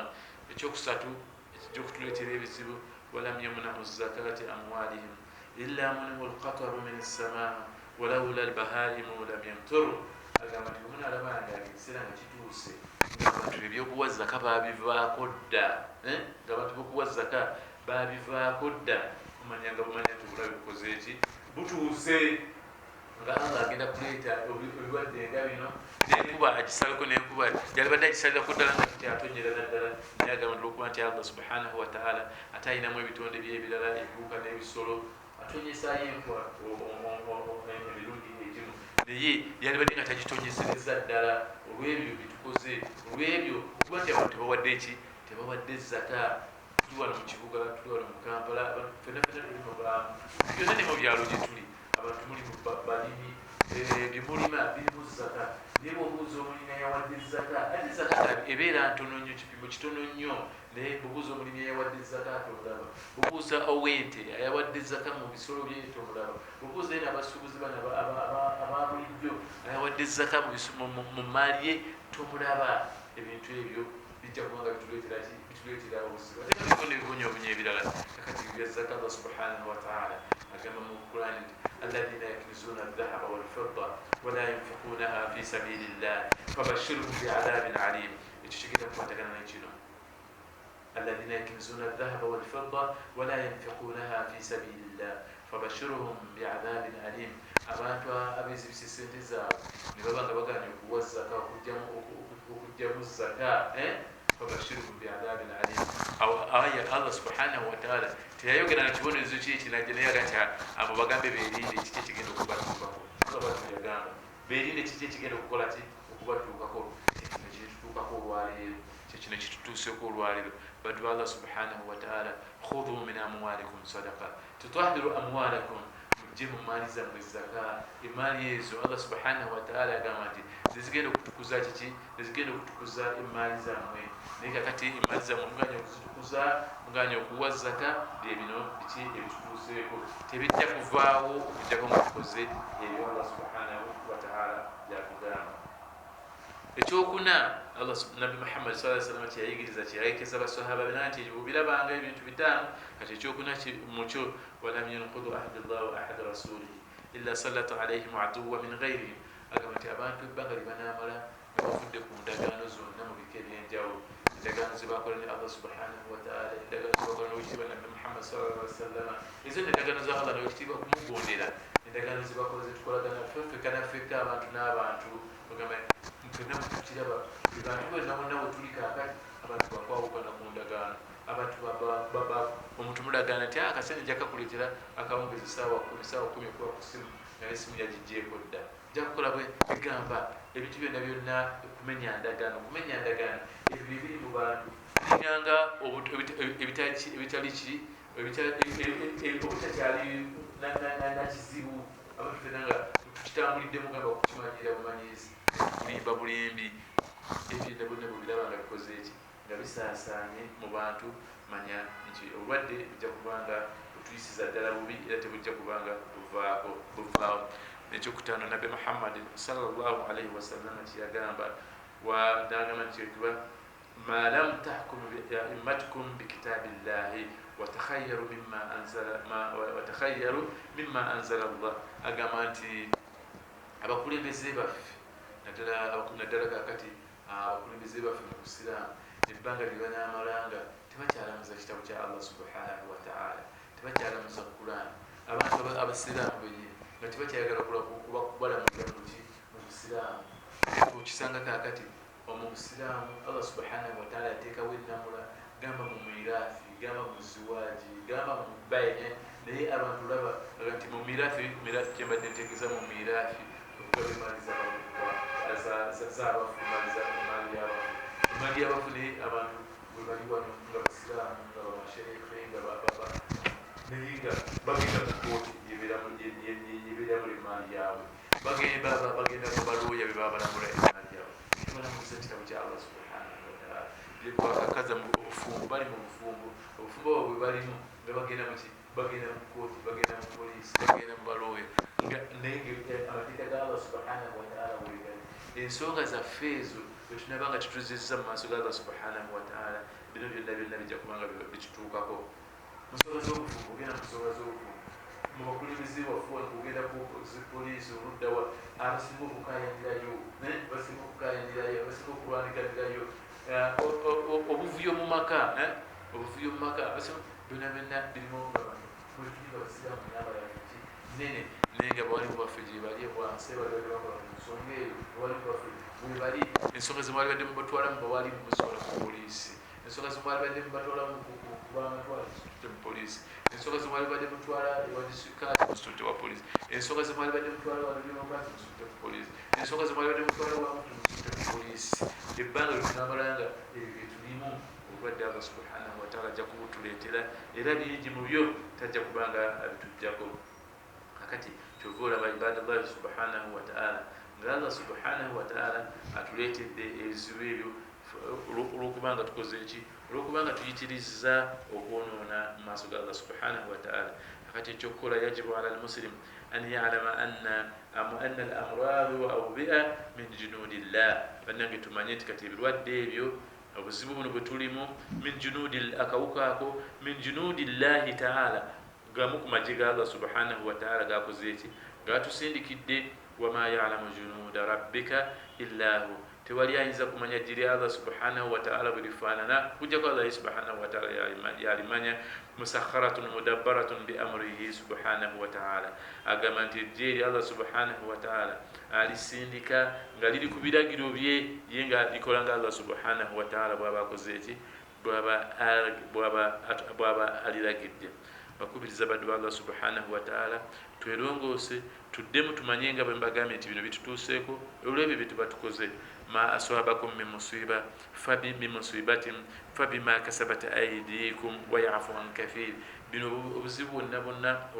Ekyokusatu ekijja okutuleetera ebizibu walam yamunahu zakati amwalihim illa munihu lqataru min assamaa walawla albahaimu lam yamturu. Agamba nti omuna alaba nga ekiseera nga kituuse ngaabantu ebyokuwa zaka babivaako dda, nga abantu bokuwa zaka babivaako dda, omanyanga bumanya nti obulabe bukoze eki butuuse, nga Allah agenda kuleeta ebirwadde nga bino n'enkuba agisalako, n'enkuba yalibadde agisalirako ddala nga kikyatonyera naddala, naye agamba olwokuba nti Allah subhanahu wataala ate ayinamu ebitonde byebirala ebiwuka n'ebisolo atonyesayo enkuba emirundi egimu, naye yalibadde nga tagitonyesezza ddala olw'ebyo bitukoze, olw'ebyo kuba nti abantu tebawadde eki, tebawadde zaka. Tuli wano mu kibuga, tuli wano mu Kampala, fenna tuli mu baamu, byonna ne mu byalo gye tuli abantu muli mu balimi, byemulima birimu zaka. Naye bwobuuza omulimi eyawadde zaka, ate zaka ebeera ntono nnyo, kipimo kitono nnyo, naye bwobuuza omulimi eyawadde zaka tomulaba, bwobuuza owente ayawadde zaka mu bisolo bye tomulaba, bwobuuza ena abasuubuzi bano ababulijjo ayawadde zaka mu maali ye tomulaba. Ebintu ebyo bijja kubanga bituleetera obuzibu ate nga biko n'ebibonyoobonyo ebirala. Kakati bya zaka Allah subhanahu wataala agamba mu Qur'an nti alladhina yaknizuna aldhahaba walfidda wala yunfiqunaha fi sabilillah fabashirhum bi'adhabin alim. Ekyo kigenda kukwatagana nekino, alladhina yaknizuna aldhahaba walfidda wala yunfiqunaha fi sabilillah fabashirhum bi'adhabin alim. Abantu abezibisa sente zaabwe ne baba nga baganye okuwa zaka, okugyamu zaka, fabashirhum bi'adhabin alim. Aya Allah subhanahu wataala teyayogera na kibonerezo kiki najja naye agati abo bagambe beerinde kiki ekigenda okubatuukako. Yagamba beerinde kiki ekigenda okukola ki, okubatuukako. Ekino kitutuukako olwaleero, kyekino kitutuuseeko olwaleero. Baddu Allah subhanahu wataala khudhu min amwalikum sadaqa tutahhiru amwalakum, mujje mu maali zammwe zaka. Emaali ezo Allah subhanahu wataala agamba nti zizigenda okutukuza kiki, zizigenda okutukuza emaali zammwe. Naye kakati emaali zammwe muganya okuzitukuza, muganya okuwa zaka, byebino biki ebitutuuseeko, tebijja kuvaawo okujjako nga tukoze ebyo Allah subhanahu wataala byatugamba. Ekyokuna Nabi Muhammad sallallahu alaihi wasallam kyeyayigiriza, kyeyayekeza basahaba bena nti bubirabanga ebintu bitaano. Kati ekyokuna mukyo walam yanqudu ahadullah wa ahad rasulihi illa sallata alaihim aduwa min ghairihim. Agamba nti abantu ebbanga libanamala nga bavudde ku ndagaano zonna mu bika ebyenjawulo, endagaano zebakola ne Allah subhanahu wataala, endagaano zebakola n'owekitiibwa Nabi Muhammad sallallahu alaihi wasallam, ezo endagaano za Allah n'owekitiibwa kumugondera, endagaano zebakola zetukolagana ffekka abantu n'abantu. Ogamba ntonna mutukiraba abantu bonna bonna bwetuli kaakati abantu bakwawukana ku ndagaano. Abantu omuntu mulagaana nti akasente nja kakuleetera akawungezi saawa 10 okuba ku simu, naye esimu yagigyeko dda. Nja kukola bwe egamba ebintu byonna kumenya ndagaano. Kumenya ndagaano ebyo bibiri mu bantu biringanga ebitali ki, obutakyali nakizibu. Abantu fenna nga tukitambuliddemu gamba okukimanyira bumanyizi, kulimba bulimbi, ebyo bonna bwebiraba nga bikoze eki, nga bisaasaanye mu bantu, manya nti obulwadde bujja kubanga butuyisiza ddala bubi era tebujja kubanga buvaawo. Nekyokutaano Nabi Muhammad sallallahu alaihi wasallam kyeyagamba nagamba nti kuba ma lam tahkum a'immatukum bikitabillahi watakhayyaru mimma anzala Allah. Agamba nti abakulembeze baffe naddala kakati abakulembeze baffe mu busiraamu ebbanga lyebanamalanga tebakyalamuza kitabu kya Allah subhanahu wataala, tebakyalamuza Quran. Abantu abasiraamu benyini nga tebakyayagala kubalamulira mu busiraamu. Okisanga kakati mu busiraamu Allah subhanahu wataala yateekawo ennamula, gamba mu miraafi, gamba mu ziwaaji, gamba mu baine, naye abantu laba nti mu miraafi kyembadde ntegeeza mu miraafi okubalimaaliza zaabafu, emaali y'abafu, naye abantu bwe bali wano nga basiraamu nga bamasherefe nga naye nga bagenda mu kooti yebeeramu emaali yaabwe, bagenda mu balooya be babalamula emaali yaabwe, tebalamuza kitabu kya Allah subhanahu wataala. Bakakaza mu bufumbo, bali mu bufumbo, obufumbo bwe balimu nga bagenda muki, bagenda mu kooti, bagenda mu poliisi, bagenda mu balooya, naye amateeka ga Allah subhanahu wataala wegali. Ensonga zaffe ezo bwetunabanga tutuzizza mu maaso ga Allah subhanahu wataala bino byonna byonna bijja kubanga bikituukako. Musobola z'obufumu ogenda musobola z'obufumu mu bakulembeze waffe kugenda ku poliisi oluddawa abasinga okukayanirayo basinga okukayanirayo abasinga okulwaniganirayo obuvuyo mu maka obuvuyo mu maka byonna byonna birimu mulitunga basiraamu n'abayahudi nene naye nga bawalimu baffe gye bali wansi bali bakola ku nsonga eyo bawalimu baffe bwe bali ensonga zemwali badde mubatwalamu bawalimu musobola ku poliisi ensonga zemwali badde mubatwalamu kubangatwala mu poliisi ensonga zemwali badde mutwala ewadisikaati musitute wa poliisi ensonga zemwali badde mutwala walibyombati musitute ku poliisi ensonga zemwali badde mutwala wamutu musitute ku poliisi ebbanga lyetunamalanga ebyo byetulimu obulwadde Allah subhanahu wataala ajja kubutuleetera era bingi mu byo tajja kubanga abitujjako. Kakati kyova olaba ibadallahi subhanahu wataala nga Allah subhanahu wataala atuleetedde ebizibu ebyo olwokubanga tukoze eki olwokubanga tuyitirizza okwonoona mu maaso ga Allah subhanahu wataala. Kakati ekyokukola yajibu ala almuslim an yalama anna al-amradu wa awbi'a min junudillah, bannange tumanye nti kati ebirwadde ebyo obuzibu buno bwe tulimu min junudi akawuka ako min junudillahi taala gamu ku magye ga Allah subhanahu wataala gakoze eki gatusindikidde. Wama ya'lamu junuda rabbika illa hu, tewali ayinza kumanya jiri Allah subhanahu wataala bwe lifaanana kujjako Allah subhanahu wataala yalimanya. Musakharatun mudabbaratun bi amrihi subhanahu wataala, agamba nti ejjeeri Allah subhanahu wataala alisindika nga liri ku biragiro bye ye nga likola nga Allah subhanahu wataala bw'aba akoze eki bw'aba aliragidde. Bakubiriza baddu ba Allah subhanahu wataala twerongoose tuddemu tumanye nga bwe mbagambye nti bino bitutuuseeko olw'ebyo bye tuba tukoze. Ma aswabakum min musiba min musibatin fabima kasabat aydikum wa ya'fu an kathir, bino obuzibu bwonna bwonna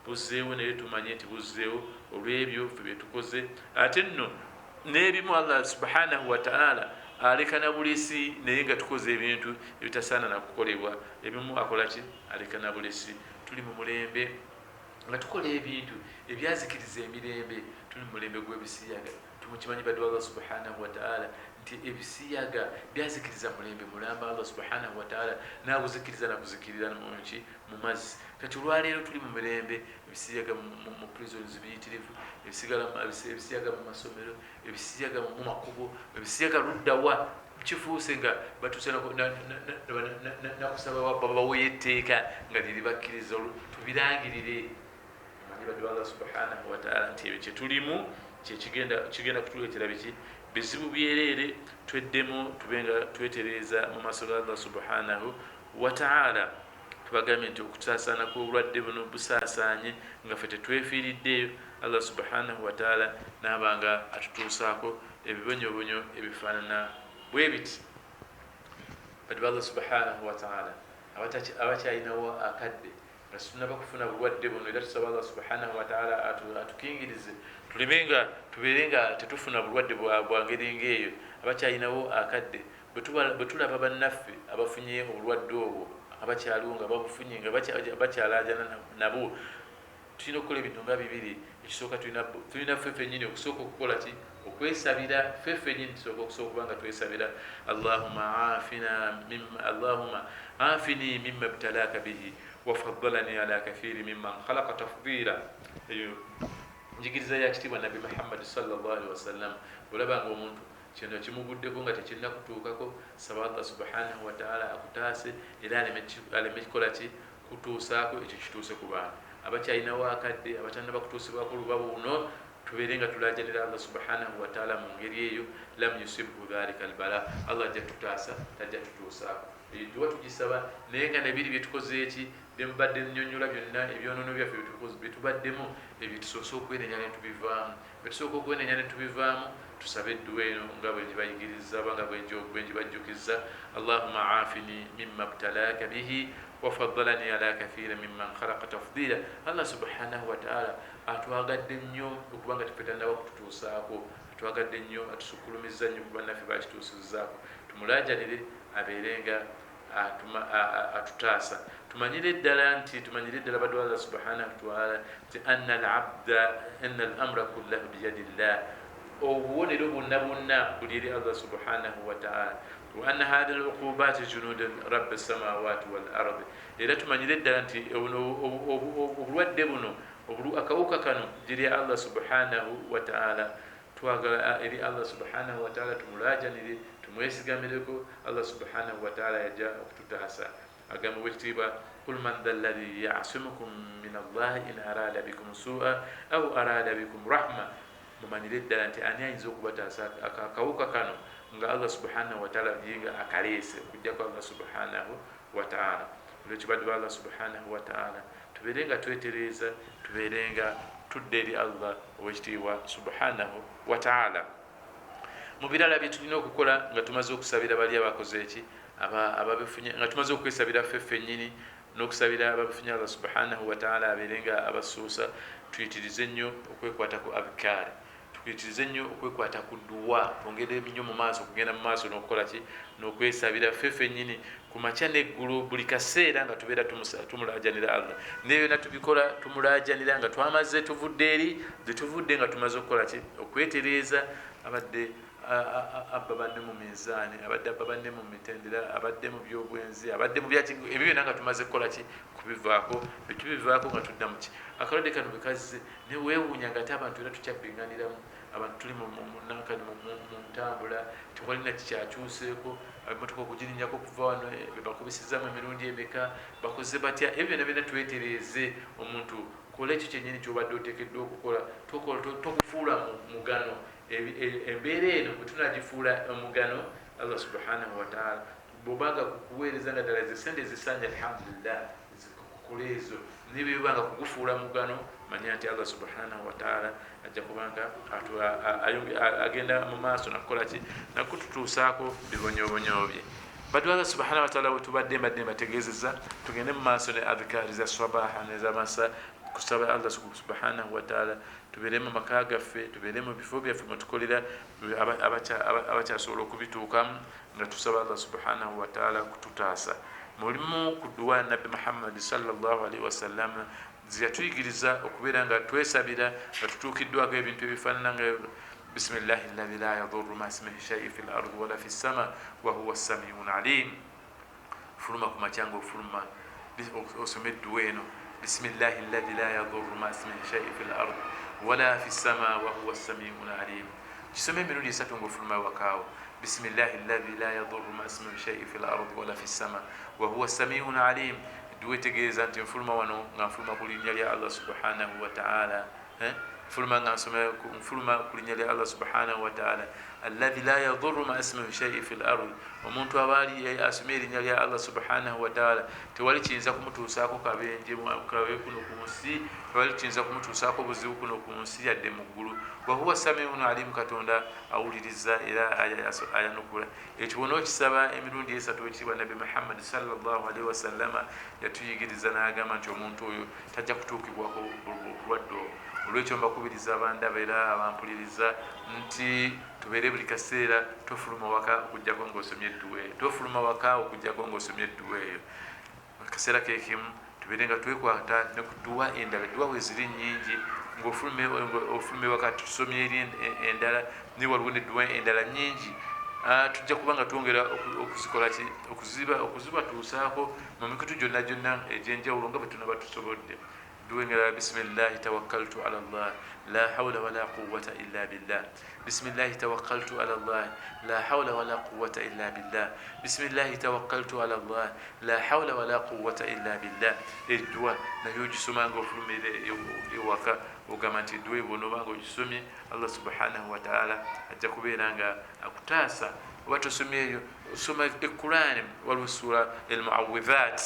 buzzeewo naye tumanye nti buzzeewo olw'ebyo ffe bye tukoze. Ate nno n'ebimu Allah subhanahu wataala aleka na bulesi naye nga tukoze ebintu ebitasaana na kukolebwa. Ebimu akola ki? Aleka na bulesi. Tuli mu mulembe nga tukola ebintu ebyazikiriza emirembe, tuli mu mulembe gw'ebisiyaga. Tumukimanyi baddu Allah subhanahu wataala nti ebisiyaga byazikiriza mulembe mulamba Allah subhanahu wataala naguzikiriza nakuzikirira mu mazzi. Kati olwaleero tuli mu mirembe, ebisiyaga mu prisons biyitirivu, ebisiyaga mu masomero, ebisiyaga mu makubo, ebisiyaga luddawa kifuuse nga batuuse nakusaba babaweyo etteeka nga liribakkiriza tubirangirire. Manyi baddu Allah subhanahu wataala nti ebyo kyetulimu kigenda kutuleetera biki? Bizibu byereere. Tweddemu tubenga twetereeza mu maaso ga Allah subhanahu wataala. Tubagambye nti okutasaasaana kw'obulwadde buno busaasaanye nga ffe tetwefiiriddeeyo. Allah subhanahu wataala n'abanga atutuusaako ebibonyobonyo ebifaanana bwe biti. Baddu ba Allah subhanahu wataala abakyalinawo akadde nga tunaba kufuna bulwadde buno, era tusaba Allah subhanahu wataala atukingirize tubeere nga tetufuna bulwadde bwa ngeri ng'eyo. Abakyalinawo akadde bwe tulaba bannaffe abafunye obulwadde obwo abakyaliwo nga babufunye nga bakyalaajana nabo, tulina okukola ebintu nga bibiri. Ekisooka tulina ffe ffennyini okusooka okukola ki? Okwesabira ffe ffennyini. Tusooka okubanga twesabira Allahumma afini mimma ibtalaka bihi wafaddalani ala kathiri mimman khalaqa tafdila. Eyo njigiriza ya kitiibwa Nabi Muhammad sallallahu alaihi wasallam. Olabanga omuntu kino kimuguddeko nga tekirina kutuukako, saba Allah subhanahu wataala akutaase era aleme kikola ki? Kutuusaako ekyo kituuse ku bantu. Abakyalinawo akadde abatannaba kutuusibwako olubabu buno tubeere nga tulaajanira Allah subhanahu wataala mu ngeri eyo. Lam yusibhu dhalika albala, Allah ajja tutaasa tajja tutuusaako. Tuba tugisaba naye nga nebiri byetukoze eki byemubadde nnyonnyola byonna ebyonoono byaffe byetubaddemu ebyo tusoose okwenenya ne tubivaamu. Bwetusooka okwenenya ne tubivaamu tusabe edduwa eno nga bwe gibayigiriza banga bwe gibajjukiza. Allahumma afini mimma ibtalaka bihi wafaddalani ala kathira mimman khalaqa tafdila. Allah subhanahu wataala atwagadde nnyo okubanga tufetannaba kututuusaako, atwagadde nnyo atusukulumiza nnyo kuba naffe bakituusizzaako. Tumulaajanire abeerenga atutaasa. Tumanyire ddala baddu Allah subhanahu wataala nti anna al-amra kullahu biyadillah, obubonero bonna buli eri Allah subhanahu wa ta'ala wa anna hadhihi al-uqubat junud rabb as-samawati wal ardi era tumanyire ddala nti obulwadde buno akawuka kano giri Allah subhanahu wa ta'ala twagala eri Allah subhanahu wa ta'ala tumulajanire tumwesigamireko Allah subhanahu wa ta'ala yajja okututasa agamba bwekitiibwa قل من ذا الذي يعصمكم من الله إن أراد بكم سوءا أو أراد بكم رحمة mumanyire ddala nti ani ayinza okubataasa akawuka kano nga Allah subhanahu wa ta'ala yinga akaleese okujja kwa Allah subhanahu wa ta'ala olwekyo baddu ba Allah subhanahu wa ta'ala tubeerenga twetereeza tubeerenga tudde eri Allah owekitiibwa subhanahu wa ta'ala mu birala bye tulina okukola nga tumaze okusabira bali abakoze eki ababifunye nga tumaze okwesabira ffeffe nnyini n'okusabira ababifunye Allah subhanahu wa ta'ala abeerenga abasuusa tuyitirize nnyo okwekwata ku abikaari tuyitirize nnyo okwekwata ku dduwa twongere nnyo mu maaso okugenda mu maaso n'okukola ki n'okwesabira ffeffe nnyini ku makya n'eggulu buli kaseera nga tubeera tumulaajanira Allah naye byonna tubikola tumulaajanira nga twamaze tuvudde eri zetuvudde nga tumaze okukola ki okwetereeza abadde abba banne mu minzaani abadde abba banne mu mitendera abadde mu byobwenzi abadde mu byakingo ebyo byonna nga tumaze kukola ki kubivaako betubivaako nga tudda muki akalwadde kano bwekazize ne weewuunya nga ate abantu era tukyabbiŋŋaniramu abantu tuli munankani mu ntambula tiwalina kikyakyuseeko emotoka okugirinnyako okuva wano bakubisizaamu emirundi emeka bakoze batya ebyo byonna byonna twetereeze omuntu kola ekyo kyennyini kyobadde oteekeddwa okukola tokufuula mugano embeera eno bwetunagifuula omugano Allah subhanahu wa ta'ala bwobanga kukuweereza nga ddala zesente zisanja alhamdulillah zikukula ezo nibibanga kukufuula mugano manya nti Allah subhanahu wa ta'ala ajja kubanga agenda mu maaso nakukola ki nakututuusaako bibonyobonyo bye baddu Allah subhanahu wa ta'ala wetubadde mbadde mbategeezezza tugende mu maaso ne adhikaari za sabaha nezamasa kusaba Allah subhanahu wa ta'ala tubeeremu amaka gaffe tubeeremu bifo byaffe mwetukolera abakyasobola okubituukamu nga tusaba Allah subhanahu wa ta'ala kututaasa mulimu ku dduwa nabbi Muhammad sallallahu alaihi wasallam ziyatuyigiriza okubeera nga twesabira nga tutuukiddwako ebintu ebifaanana nga bismillahi alladhi la yadurru ma ismihi shay'un fil ardi wala fis sama wa huwa as-sami'un alim fuluma ku makyanga ofuluma osome edduwa eno bismillahi alladhi la yadurru ma ismihi shay'un fil ardi wala fis sama wa huwa as-sami'un alim kisome emirundi esatu ng'ofuluma wakaawo bismillahi alladhi la yadurru ma ismihi shay'un fil ardi wala fis sama wa huwa as-sami'un alim duwetegeeza nti nfuluma wano nga nfuluma ku linnya lya Allah subhanahu wa ta'ala nfuluma nga nfuluma ku linnya lya Allah subhanahu wa ta'ala alladhi la yadurru ma ismihi shay'un fil ardi omuntu abaali asomye erinnya lya Allah subhanahu wa ta'ala tewali kiyinza kumutuusaako kabenje kuno ku nsi tewali kiyinza kumutuusaako buzibu kuno ku nsi yadde mu ggulu wa huwa samiun alimu katonda awuliriza era ayanukula ekyo bona okisaba emirundi esatu ekitibwa nabbi Muhammad sallallahu alaihi wasallama yatuyigiriza n'agamba nti omuntu oyo tajja kutuukibwako bulwadde olwekyo mbakubiriza abandaba era abampuliriza nti tubeere buli kaseera tofuluma waka okujjako ng'osomye edduwa eyo tofuluma waka okujjako ng'osomye edduwa eyo akaseera kekimu tubeere nga twekwata ne ku dduwa endala edduwa bwe ziri nnyingi ng'ofulume waka tusomye eri endala ni waliwo n'edduwa endala nnyingi tujja kuba nga twongera okuzikola ki okuzibatuusaako mu mikutu gyonna gyonna egy'enjawulo nga bwe tunaba tusobodde دوينغرا بسم الله توكلت على الله لا حول ولا قوة إلا بالله بسم الله توكلت على الله لا حول ولا قوة إلا بالله بسم الله توكلت على الله لا حول ولا قوة إلا بالله الدواء نيوجي سمانغو فلمي يوكا وكمانتي دوي بونومانغو جسومي الله سبحانه وتعالى أجاكوبيرانغا أكتاسا واتسمي سمى القرآن والسورة المعوذات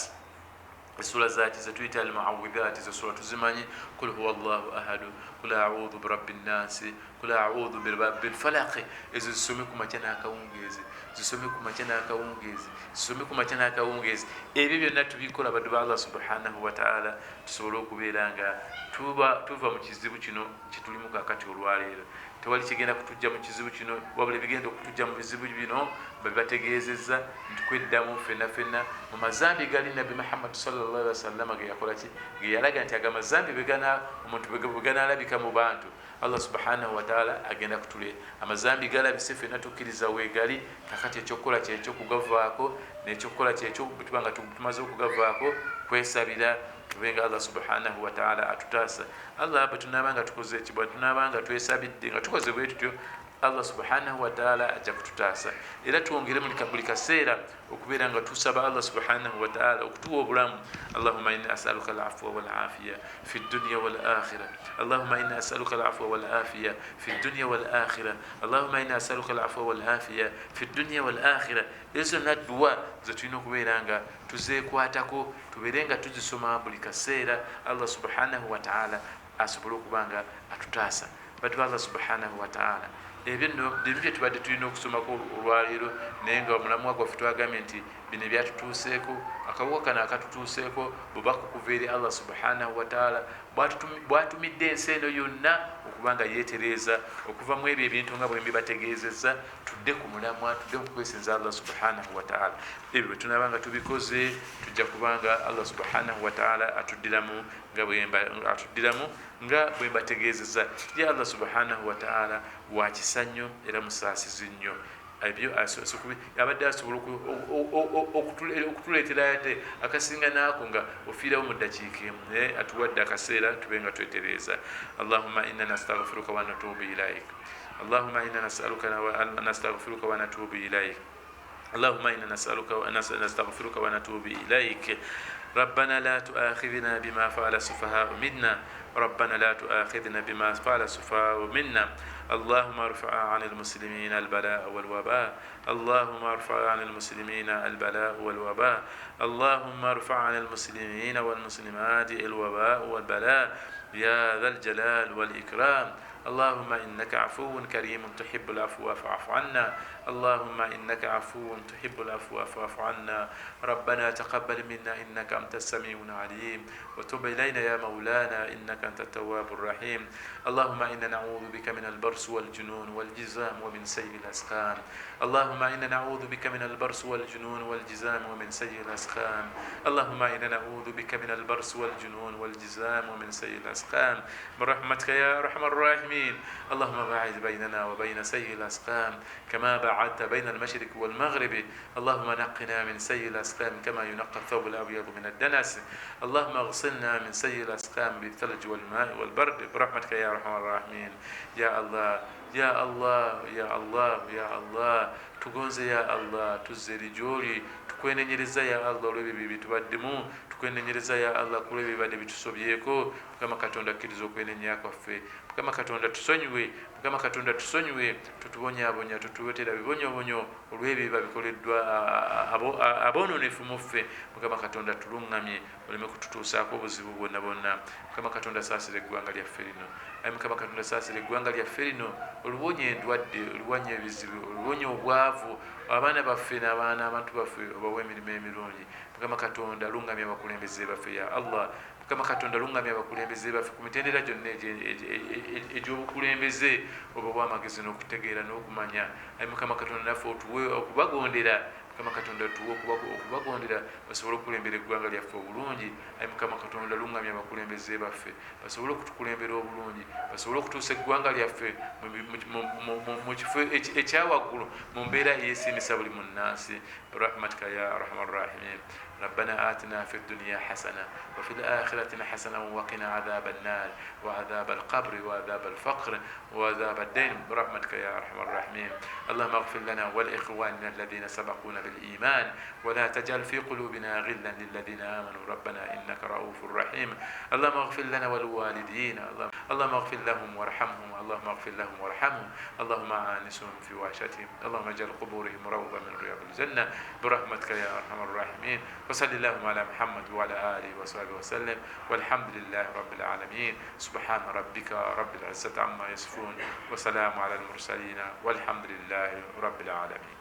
السورة ذات زتويت المعوذات السورة تزماني قل هو الله أحد قل أعوذ برب الناس قل أعوذ برب الفلق إذا سميكم أجنا كونجز سميكم أجنا كونجز سميكم أجنا كونجز إبي بنات بيكون بدو الله سبحانه وتعالى تسولو كبيرانغا tuva mu kizibu kino kitulimu kakati olwaleero tewali kigenda kutujja mu kizibu kino wabula ebigenda okutujja mu bizibu bino babibategeezezza nti kweddamu fenna mu mazambi gali nabbi Muhammad sallallahu alaihi wasallam ge yakola ki ge yalaga nti aga mazambi omuntu bwe ganaalabika mu bantu Allah subhanahu wa ta'ala agenda kutule amazambi galabise fenna tukkiriza weegali kakati ekyokukola kyekyo n'ekyokukola kyekyo tubanga tumaze okugavaako kwesabira tubenga Allah subhanahu wa ta'ala atutaasa Allah bwe tunaabanga tukoze ekibwa tunaabanga twesabidde nga tukoze bwe tutyo Allah subhanahu wa ta'ala ajja kututaasa era tuwongere buli kaseera okubeera nga tusaba Allah subhanahu wa ta'ala okutuwa obulamu Allahumma inni as'aluka al-afwa wal afiya fi dunya wal akhirah Allahumma inni as'aluka al-afwa wal afiya fi dunya wal akhirah Allahumma inni as'aluka al-afwa wal afiya fi dunya wal akhirah ezo nadduwa zetulina okubeera nga tuzeekwatako tubeere nga tuzisoma buli kaseera Allah subhanahu wa ta'ala asobole okuba nga atutaasa batu Allah subhanahu wa ta'ala ebyo bye tubadde tulina okusomako olwaleero naye nga omulamu gwaffe twagambye nti bino ebyatutuuseeko akawuka kano akatutuuseeko bweba kukuva eri Allah subhanahu wa ta'ala bwatumidde ensi eno yonna okuba nga yeetereeza okuva mu ebyo ebintu nga bwe mbibategeezezza tudde ku mulamwa tudde mu kwesinza Allah subhanahu wa ta'ala ebyo bwe tunaaba nga tubikoze tujja kubanga Allah subhanahu wa ta'ala atuddiramu nga bwe mbategeezezza ya Allah subhanahu wa ta'ala wakisa nnyo era musaasizi nnyo ebyo abadde asobola okutuleetera ate akasinga naako nga ofiirawo mu ddakiika emu naye atuwadde akaseera tube nga twetereeza Allahumma inna nastaghfiruka wa natubu ilaik Allahumma inna nastaghfiruka wa natubu ilaik Allahumma inna nastaghfiruka wa natubu ilaik ربنا لا تؤاخذنا بما فعل السفهاء منا ربنا لا تؤاخذنا بما فعل السفهاء منا اللهم ارفع عن المسلمين البلاء والوباء اللهم ارفع عن المسلمين البلاء والوباء اللهم ارفع عن المسلمين والمسلمات الوباء والبلاء يا ذا الجلال والإكرام اللهم إنك عفو كريم تحب العفو فاعف عنا اللهم إنك عفو تحب العفو فاعف عنا ربنا تقبل منا إنك أنت السميع العليم وتب إلينا يا مولانا إنك أنت التواب الرحيم اللهم إنا نعوذ بك من البرص والجنون والجزام ومن سيء الأسقام اللهم إنا نعوذ بك من البرص والجنون والجزام ومن سيء الأسقام اللهم إنا نعوذ بك من البرص والجنون والجزام ومن سيء الأسقام برحمتك يا أرحم الراحمين اللهم باعد بيننا وبين سيء الأسقام كما بعدت بين المشرق والمغرب اللهم نقنا من سيء الأسقام كما ينقى الثوب الأبيض من الدنس اللهم اغسلنا من سيء الأسقام بالثلج والماء والبرد برحمتك يا أرحم الراحمين يا الله يا الله يا الله يا الله tugonze ya Allah tuzze lijoli tukwenenyereza ya Allah olw'ebyo bitubaddemu tukwenenyereza ya Allah ku lw'ebyo bibadde bitusobyeko Mukama Katonda akkiriza okwenenya kwaffe Mukama Katonda tusonyiwe tutubonyaabonya tutuwetera bibonyobonyo olw'ebyo babikoleddwa aboononefu mu ffe Mukama Katonda tuluŋŋamye oleme kututuusaako obuzibu bwonna Mukama Katonda saasira eggwanga lyaffe lino ayi Mukama Katonda saasira eggwanga lyaffe lino oluwonye endwadde oluwonye ebizibu oluwonye obwavu abaana baffe n'abaana abantu baffe obawa emirimu emirungi Mukama Katonda luŋŋamya abakulembeze baffe ya Allah Mukama Katonda luŋŋamya abakulembeze baffe ku mitendera gyonna egy'obukulembeze obawa amagezi n'okutegeera n'okumanya ayi Mukama Katonda naffe otuwe okubagondera Mukama Katonda tuwe okubagondera basobole okukulembera eggwanga lyaffe obulungi ayi Mukama Katonda luŋŋamya abakulembeze baffe basobole okutukulembera obulungi basobole okutuusa eggwanga lyaffe mu kifo ekyawaggulu mu mbeera eyeesiimisa buli munnansi برحمتك يا أرحم الراحمين ربنا آتنا في الدنيا حسنة وفي الآخرة حسنة وقنا عذاب النار وعذاب القبر وعذاب الفقر وعذاب الدين برحمتك يا أرحم الراحمين اللهم اغفر لنا ولإخواننا الذين سبقونا بالإيمان ولا تجعل في قلوبنا غلا للذين آمنوا ربنا إنك رؤوف رحيم اللهم اغفر لنا ولوالدينا اللهم اغفر لهم وارحمهم اللهم اغفر لهم وارحمهم اللهم آنسهم في وحشتهم اللهم اجعل قبورهم روضة من رياض الجنة برحمتك يا أرحم الراحمين وصلى اللهم على محمد وعلى آله وصحبه وسلم والحمد لله رب العالمين سبحان ربك رب العزة عما يصفون وسلام على المرسلين والحمد لله رب العالمين